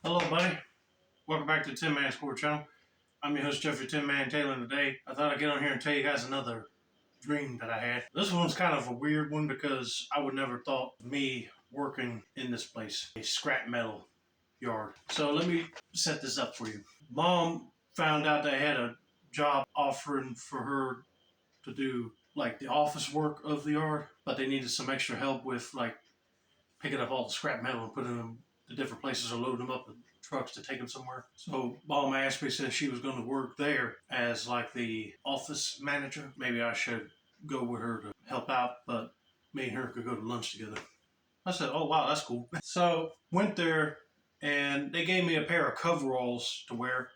Hello, buddy. Welcome back to the Tinmans Court Channel. I'm your host, Jeffrey Tinman Taylor, and today I thought I'd get on here and tell you guys another dream that I had. This one's kind of a weird one because I would never thought of me working in this place, a scrap metal yard. So let me set this up for you. Mom found out they had a job offering for her to do like the office work of the yard, but they needed some extra help with like picking up all the scrap metal and putting them to different places or loading them up in trucks to take them somewhere. So Mom asked me since she was going to work there as like the office manager, maybe I should go with her to help out, but me and her could go to lunch together. I said, oh wow, that's cool. So went there and they gave me a pair of coveralls to wear,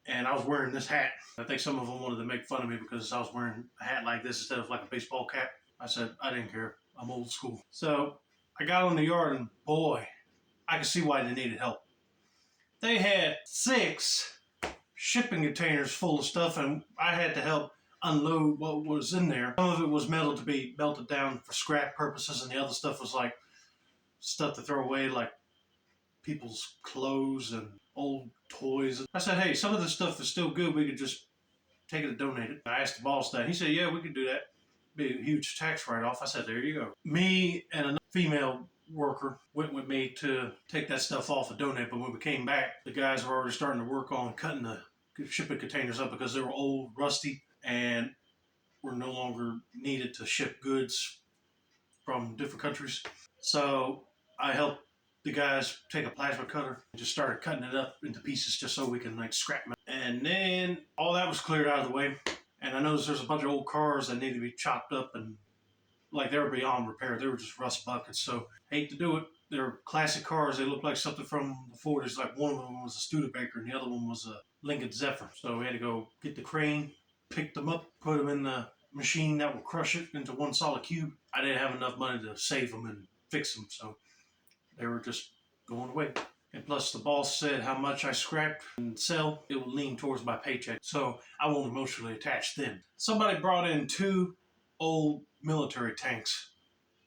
and I was wearing this hat. I think some of them wanted to make fun of me because I was wearing a hat like this instead of like a baseball cap. I said, I didn't care. I'm old school. So I got on the yard and boy, I could see why they needed help. They had 6 shipping containers full of stuff, and I had to help unload what was in there. Some of it was metal to be melted down for scrap purposes, and the other stuff was like stuff to throw away, like people's clothes and old toys. I said, hey, some of this stuff is still good. We could just take it and donate it. I asked the boss that. He said, yeah, we could do that. Be a huge tax write-off. I said, there you go. Me and another female worker went with me to take that stuff off and donate, but when we came back, the guys were already starting to work on cutting the shipping containers up because they were old, rusty, and were no longer needed to ship goods from different countries. So I helped the guys take a plasma cutter and just started cutting it up into pieces just so we can like scrap them. And then all that was cleared out of the way, and I noticed there's a bunch of old cars that needed to be chopped up and like they were beyond repair. They were just rust buckets. So hate to do it. They're classic cars. They look like something from the 40s. Like one of them was a Studebaker and the other one was a Lincoln Zephyr. So we had to go get the crane, pick them up, put them in the machine that will crush it into one solid cube. I didn't have enough money to save them and fix them, so they were just going away. And plus the boss said how much I scrapped and sell, it will lean towards my paycheck. So I won't emotionally attach them. Somebody brought in 2 old military tanks.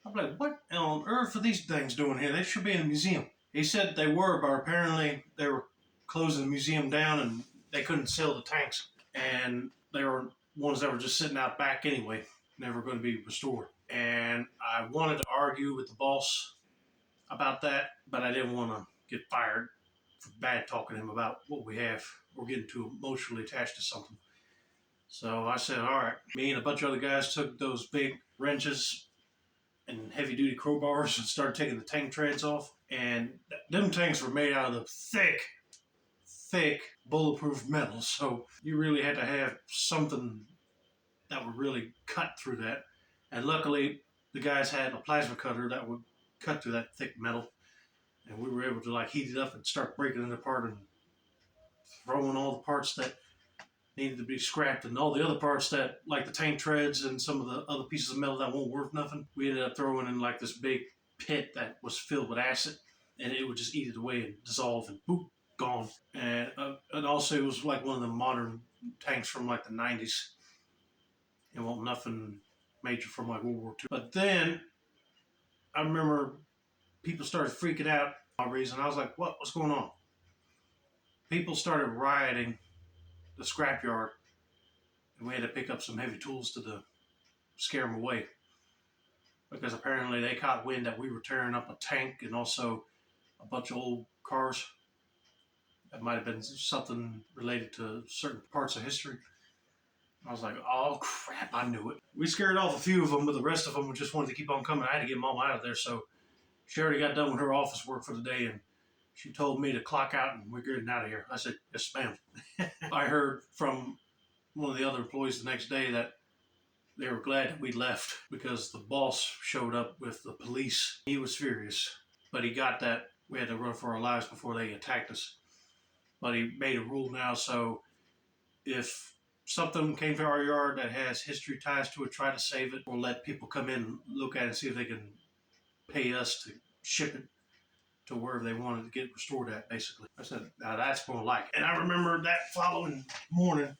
I'm like, what on earth are these things doing here? They should be in a museum. He said they were, but apparently they were closing the museum down and they couldn't sell the tanks. And they were ones that were just sitting out back anyway, never going to be restored. And I wanted to argue with the boss about that, but I didn't want to get fired for bad talking to him about what we have or getting too emotionally attached to something. So I said, all right. Me and a bunch of other guys took those big wrenches and heavy-duty crowbars and started taking the tank treads off. And them tanks were made out of thick, bulletproof metal. So you really had to have something that would really cut through that. And luckily, the guys had a plasma cutter that would cut through that thick metal. And we were able to like heat it up and start breaking it apart and throwing all the parts that needed to be scrapped and all the other parts that like the tank treads and some of the other pieces of metal that won't worth nothing, we ended up throwing in like this big pit that was filled with acid, and it would just eat it away and dissolve and boop, gone. And also it was like one of the modern tanks from like the 90s. It wasn't nothing major from like World War II. But then I remember people started freaking out for no reason. I was like, what's going on? People started rioting the scrapyard, and we had to pick up some heavy tools to scare them away, because apparently they caught wind that we were tearing up a tank and also a bunch of old cars. That might have been something related to certain parts of history. I was like, oh crap, I knew it. We scared off a few of them, but the rest of them just wanted to keep on coming. I had to get Mom out of there, so she already got done with her office work for the day, and she told me to clock out and we're getting out of here. I said, yes, ma'am. I heard from one of the other employees the next day that they were glad that we left because the boss showed up with the police. He was furious, but he got that we had to run for our lives before they attacked us. But he made a rule now, so if something came to our yard that has history ties to it, try to save it or let people come in, look at it, and see if they can pay us to ship it to wherever they wanted to get restored at, basically. I said, now that's going to like it. And I remember that following morning,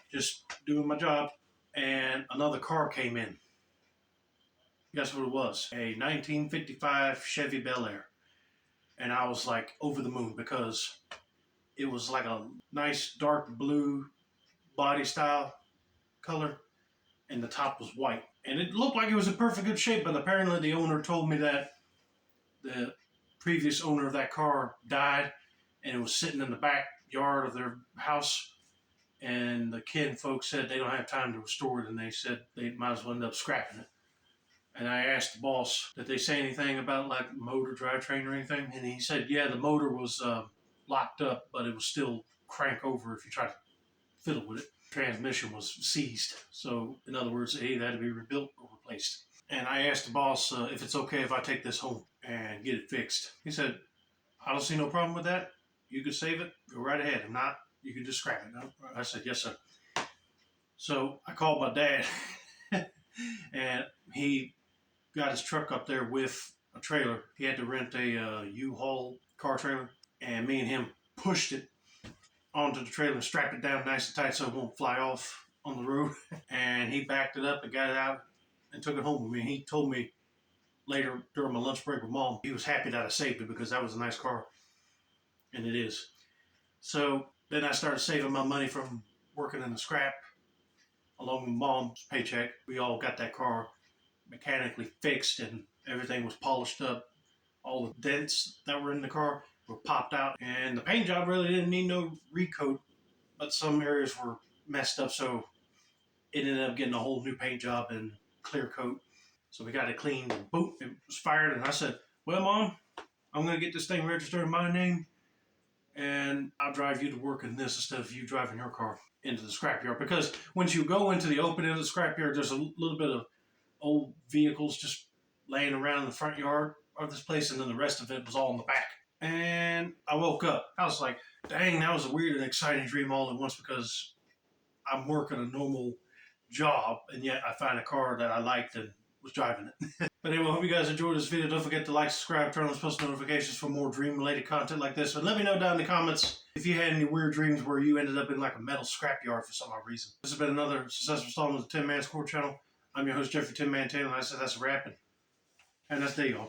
just doing my job, and another car came in. Guess what it was? A 1955 Chevy Bel Air. And I was like over the moon because it was like a nice dark blue body style color, and the top was white. And it looked like it was in perfect good shape, but apparently the owner told me that the previous owner of that car died, and it was sitting in the backyard of their house. And the kin folks said they don't have time to restore it, and they said they might as well end up scrapping it. And I asked the boss, did they say anything about like motor drivetrain or anything? And he said, yeah, the motor was locked up, but it was still crank over if you try to fiddle with it. Transmission was seized. So, in other words, it either had to be rebuilt or replaced. And I asked the boss if it's okay if I take this home and get it fixed. He said, I don't see no problem with that. You can save it. Go right ahead. If not, you can just scrap it. I said, yes, sir. So I called my dad, and he got his truck up there with a trailer. He had to rent a U-Haul car trailer, and me and him pushed it onto the trailer and strapped it down nice and tight so it won't fly off on the road. And he backed it up and got it out and took it home with me. He told me later during my lunch break with Mom, he was happy that I saved it because that was a nice car, and it is. So then I started saving my money from working in the scrap along with Mom's paycheck. We all got that car mechanically fixed and everything was polished up. All the dents that were in the car were popped out, and the paint job really didn't need no recoat, but some areas were messed up, so it ended up getting a whole new paint job and clear coat. So we got it cleaned, and boom, it was fired. And I said, well, Mom, I'm going to get this thing registered in my name, and I'll drive you to work in this instead of you driving your car into the scrapyard. Because once you go into the open end of the scrapyard, there's a little bit of old vehicles just laying around in the front yard of this place, and then the rest of it was all in the back. And I woke up. I was like, dang, that was a weird and exciting dream all at once because I'm working a normal job, and yet I find a car that I liked and was driving it. But anyway, I hope you guys enjoyed this video. Don't forget to like, subscribe, turn on those post notifications for more dream-related content like this. And let me know down in the comments if you had any weird dreams where you ended up in like a metal scrapyard for some odd reason. This has been another successful installment of the Tin Man's Core channel. I'm your host, Jeffrey Tin Man Taylor, and I said that's a wrap. And that's day, y'all.